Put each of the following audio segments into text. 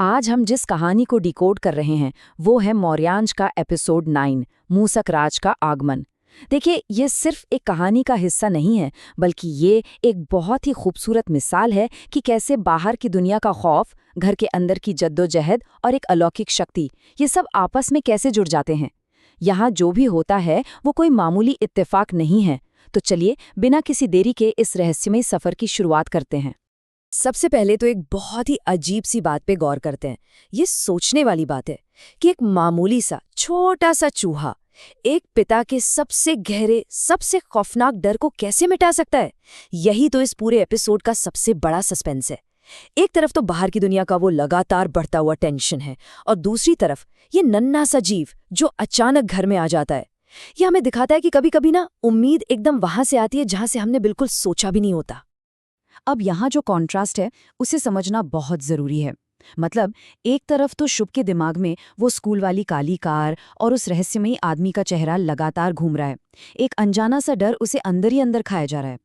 आज हम जिस कहानी को डिकोड कर रहे हैं वो है मौर्यांश का एपिसोड 9 मूसक राज का आगमन। देखिए, ये सिर्फ एक कहानी का हिस्सा नहीं है, बल्कि ये एक बहुत ही खूबसूरत मिसाल है कि कैसे बाहर की दुनिया का खौफ, घर के अंदर की जद्दोजहद और एक अलौकिक शक्ति, ये सब आपस में कैसे जुड़ जाते हैं। यहाँ जो भी होता है वो कोई मामूली इत्तेफाक नहीं है। तो चलिए बिना किसी देरी के इस रहस्यमय सफर की शुरुआत करते हैं। सबसे पहले तो एक बहुत ही अजीब सी बात पे गौर करते हैं। ये सोचने वाली बात है कि एक मामूली सा छोटा सा चूहा एक पिता के सबसे गहरे, सबसे खौफनाक डर को कैसे मिटा सकता है। यही तो इस पूरे एपिसोड का सबसे बड़ा सस्पेंस है। एक तरफ तो बाहर की दुनिया का वो लगातार बढ़ता हुआ टेंशन है, और दूसरी तरफ ये नन्हा सा जीव जो अचानक घर में आ जाता है। यह हमें दिखाता है कि कभी कभी ना उम्मीद एकदम वहां से आती है जहां से हमने बिल्कुल सोचा भी नहीं होता। अब यहाँ जो कॉन्ट्रास्ट है उसे समझना बहुत ज़रूरी है। मतलब एक तरफ तो शुभ के दिमाग में वो स्कूल वाली काली कार और उस रहस्यमयी आदमी का चेहरा लगातार घूम रहा है। एक अनजाना सा डर उसे अंदर ही अंदर खाया जा रहा है।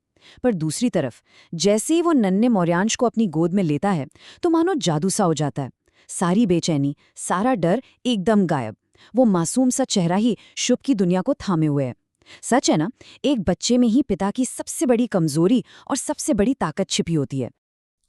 पर दूसरी तरफ जैसे ही वो नन्हे मौर्यांश को अपनी गोद में लेता है तो मानो जादू सा हो जाता है। सारी बेचैनी, सारा डर एकदम गायब। वो मासूम सा चेहरा ही शुभ की दुनिया को थामे हुए है। सच है ना, एक बच्चे में ही पिता की सबसे बड़ी कमजोरी और सबसे बड़ी ताकत छिपी होती है।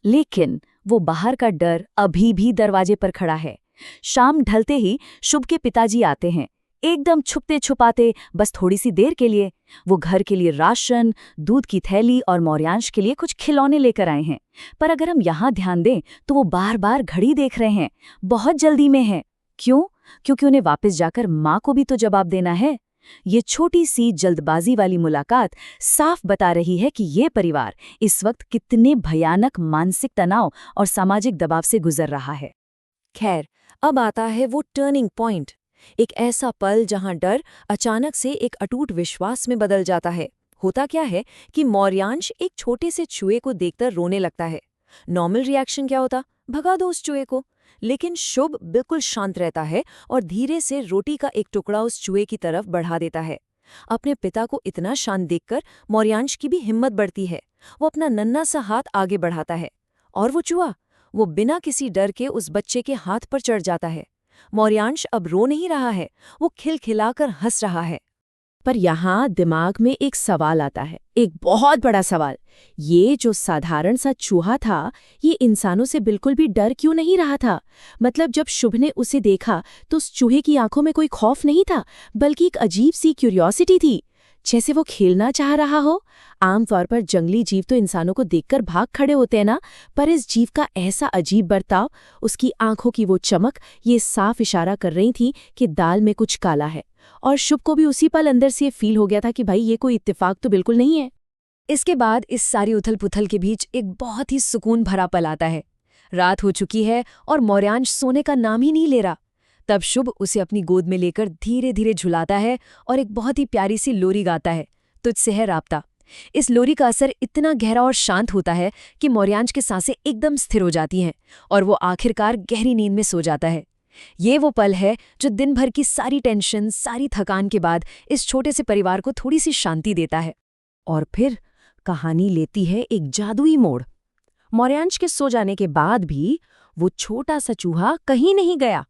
लेकिन वो बाहर का डर अभी भी दरवाजे पर खड़ा है। शाम ढलते ही शुभ के पिताजी आते हैं, एकदम छुपते छुपाते, बस थोड़ी सी देर के लिए। वो घर के लिए राशन, दूध की थैली और मौर्यांश के लिए कुछ खिलौने लेकर आए हैं। पर अगर हम यहाँ ध्यान दें तो वो बार बार घड़ी देख रहे हैं, बहुत जल्दी में है। क्यों? क्योंकि उन्हें वापस जाकर माँ को भी तो जवाब देना है। ये छोटी सी जल्दबाजी वाली मुलाकात साफ बता रही है कि ये परिवार इस वक्त कितने भयानक मानसिक तनाव और सामाजिक दबाव से गुजर रहा है। खैर, अब आता है वो टर्निंग पॉइंट, एक ऐसा पल जहां डर अचानक से एक अटूट विश्वास में बदल जाता है। होता क्या है कि मौर्यांश एक छोटे से चूहे को देखकर रोने लगता है। नॉर्मल रिएक्शन क्या होता? भगा दो उस चूहे को। लेकिन शुभ बिल्कुल शांत रहता है और धीरे से रोटी का एक टुकड़ा उस चूहे की तरफ बढ़ा देता है। अपने पिता को इतना शांत देखकर मौर्यांश की भी हिम्मत बढ़ती है। वो अपना नन्हा सा हाथ आगे बढ़ाता है और वो चूहा, वो बिना किसी डर के उस बच्चे के हाथ पर चढ़ जाता है। मौर्यांश अब रो नहीं रहा है, वो खिलखिलाकर हंस रहा है। पर यहाँ दिमाग में एक सवाल आता है, एक बहुत बड़ा सवाल। ये जो साधारण सा चूहा था, ये इंसानों से बिल्कुल भी डर क्यों नहीं रहा था? मतलब जब शुभ ने उसे देखा तो उस चूहे की आंखों में कोई खौफ नहीं था, बल्कि एक अजीब सी क्यूरियोसिटी थी, जैसे वो खेलना चाह रहा हो। आमतौर पर जंगली जीव तो इंसानों को देखकर भाग खड़े होते हैं ना, पर इस जीव का ऐसा अजीब बर्ताव, उसकी आंखों की वो चमक, ये साफ इशारा कर रही थी कि दाल में कुछ काला है। और शुभ को भी उसी पल अंदर से ये फील हो गया था कि भाई ये कोई इत्तेफाक तो बिल्कुल नहीं है। इसके बाद इस सारी उथल पुथल के बीच एक बहुत ही सुकून भरा पल आता है। रात हो चुकी है और मौर्यांश सोने का नाम ही नहीं ले रहा। तब शुभ उसे अपनी गोद में लेकर धीरे धीरे झुलाता है और एक बहुत ही प्यारी सी लोरी गाता है, तुझसे है राब्ता। इस लोरी का असर इतना गहरा और शांत होता है कि मौर्यांश की सांसें एकदम स्थिर हो जाती हैं और वो आखिरकार गहरी नींद में सो जाता है। ये वो पल है जो दिन भर की सारी टेंशन, सारी थकान के बाद इस छोटे से परिवार को थोड़ी सी शांति देता है। और फिर कहानी लेती है एक जादुई मोड़। मौर्यांश के सो जाने के बाद भी वो छोटा सा चूहा कहीं नहीं गया।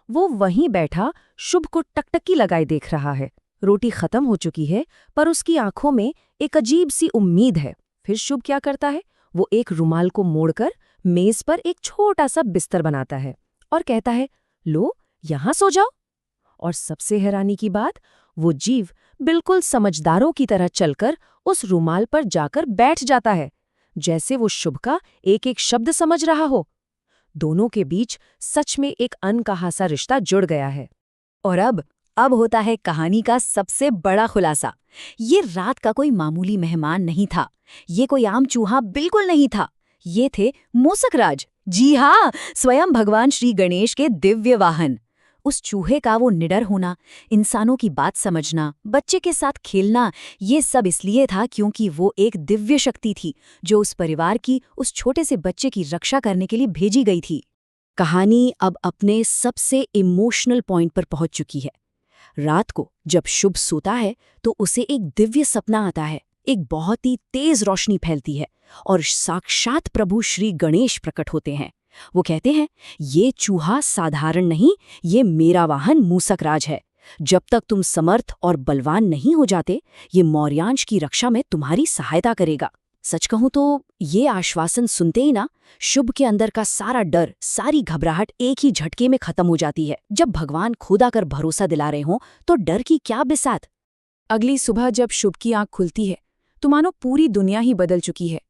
वो वहीं बैठा शुभ को टकटकी लगाए देख रहा है। रोटी खत्म हो चुकी है, पर उसकी आंखों में एक अजीब सी उम्मीद है। फिर शुभ क्या करता है? वो एक रुमाल को मोड़कर मेज पर एक छोटा सा बिस्तर बनाता है और कहता है, लो यहां सो जाओ। और सबसे हैरानी की बात, वो जीव बिल्कुल समझदारों की तरह चलकर उस रुमाल पर जाकर बैठ जाता है, जैसे वो शुभ का एक एक शब्द समझ रहा हो। दोनों के बीच सच में एक अनकहा सा रिश्ता जुड़ गया है। और अब होता है कहानी का सबसे बड़ा खुलासा। ये रात का कोई मामूली मेहमान नहीं था, ये कोई आम चूहा बिल्कुल नहीं था। ये थे मूसक राज। जी हाँ, स्वयं भगवान श्री गणेश के दिव्य वाहन। उस चूहे का वो निडर होना, इंसानों की बात समझना, बच्चे के साथ खेलना, ये सब इसलिए था क्योंकि वो एक दिव्य शक्ति थी जो उस परिवार की, उस छोटे से बच्चे की रक्षा करने के लिए भेजी गई थी। कहानी अब अपने सबसे इमोशनल पॉइंट पर पहुंच चुकी है। रात को जब शुभ सोता है तो उसे एक दिव्य सपना आता है। एक बहुत ही तेज रोशनी फैलती है और साक्षात प्रभु श्री गणेश प्रकट होते हैं। वो कहते हैं, ये चूहा साधारण नहीं, ये मेरा वाहन मूसकराज है। जब तक तुम समर्थ और बलवान नहीं हो जाते, ये मौर्यांश की रक्षा में तुम्हारी सहायता करेगा। सच कहूं तो ये आश्वासन सुनते ही ना, शुभ के अंदर का सारा डर, सारी घबराहट एक ही झटके में खत्म हो जाती है। जब भगवान खुद आकर भरोसा दिला रहे हों तो डर की क्या बिसात। अगली सुबह जब शुभ की आंख खुलती है तो मानो पूरी दुनिया ही बदल चुकी है।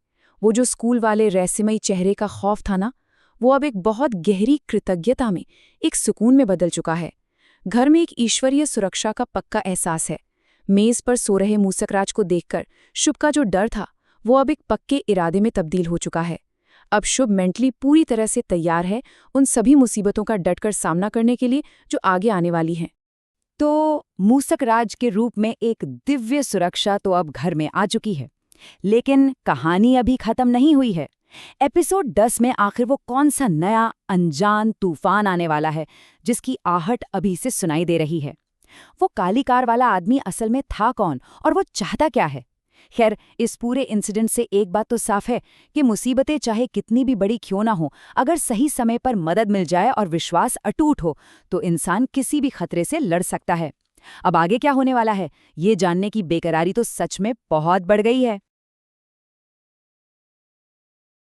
वो जो स्कूल वाले रहस्यमयी चेहरे का खौफ था ना, वो अब एक बहुत गहरी कृतज्ञता में, एक सुकून में बदल चुका है। घर में एक ईश्वरीय सुरक्षा का पक्का एहसास है। मेज पर सो रहे मूसकराज को देखकर शुभ का जो डर था, वो अब एक पक्के इरादे में तब्दील हो चुका है। अब शुभ मेंटली पूरी तरह से तैयार है उन सभी मुसीबतों का डटकर सामना करने के लिए जो आगे आने वाली हैं। तो मूसकराज के रूप में एक दिव्य सुरक्षा तो अब घर में आ चुकी है, लेकिन कहानी अभी खत्म नहीं हुई है। एपिसोड 10 में आखिर वो कौन सा नया अनजान तूफान आने वाला है जिसकी आहट अभी से सुनाई दे रही है। वो काली कार वाला आदमी असल में था कौन और वो चाहता क्या है। खैर, इस पूरे इंसिडेंट से एक बात तो साफ है कि मुसीबतें चाहे कितनी भी बड़ी क्यों ना हो, अगर सही समय पर मदद मिल जाए और विश्वास अटूट हो तो इंसान किसी भी खतरे से लड़ सकता है। अब आगे क्या होने वाला है, ये जानने की बेकरारी तो सच में बहुत बढ़ गई है।